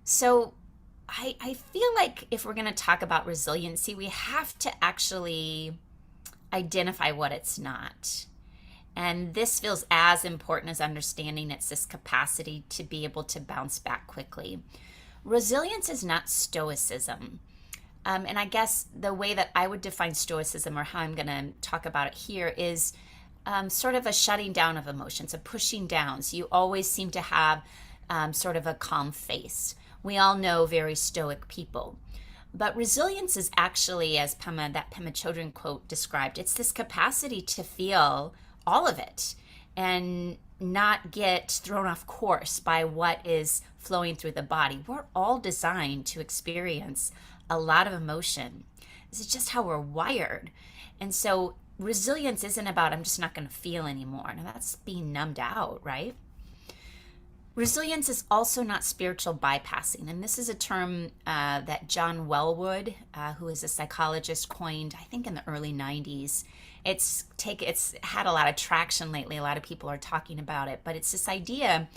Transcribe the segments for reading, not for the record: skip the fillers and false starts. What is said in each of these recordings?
So I feel like if we're going to talk about resiliency, we have to actually identify what it's not. And this feels as important as understanding it's this capacity to be able to bounce back quickly. Resilience is not stoicism. And I guess the way that I would define stoicism, or how I'm going to talk about it here, is sort of a shutting down of emotions, a pushing down. So you always seem to have sort of a calm face. We all know very stoic people. But resilience is actually, as that Pema Chodron quote described, it's this capacity to feel all of it and not get thrown off course by what is flowing through the body. We're all designed to experience a lot of emotion. This is just how we're wired. And so resilience isn't about, I'm just not going to feel anymore. Now that's being numbed out, right? Resilience is also not spiritual bypassing. And this is a term that John Wellwood, who is a psychologist, coined, I think, in the early 90s. It's had a lot of traction lately. A lot of people are talking about it. But it's this idea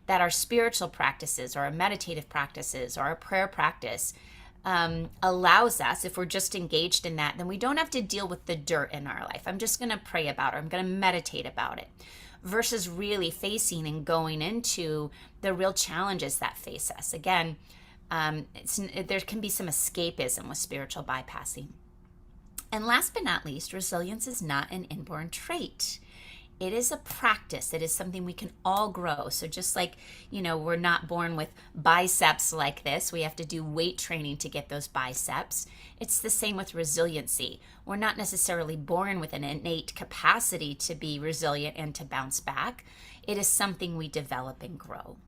that our spiritual practices or our meditative practices or our prayer practice allows us, if we're just engaged in that, then we don't have to deal with the dirt in our life. I'm just going to pray about it. I'm going to meditate about it versus really facing and going into the real challenges that face us. Again, there can be some escapism with spiritual bypassing. And last but not least, resilience is not an inborn trait. It is a practice. It is something we can all grow. So just like, we're not born with biceps like this, we have to do weight training to get those biceps. It's the same with resiliency. We're not necessarily born with an innate capacity to be resilient and to bounce back. It is something we develop and grow.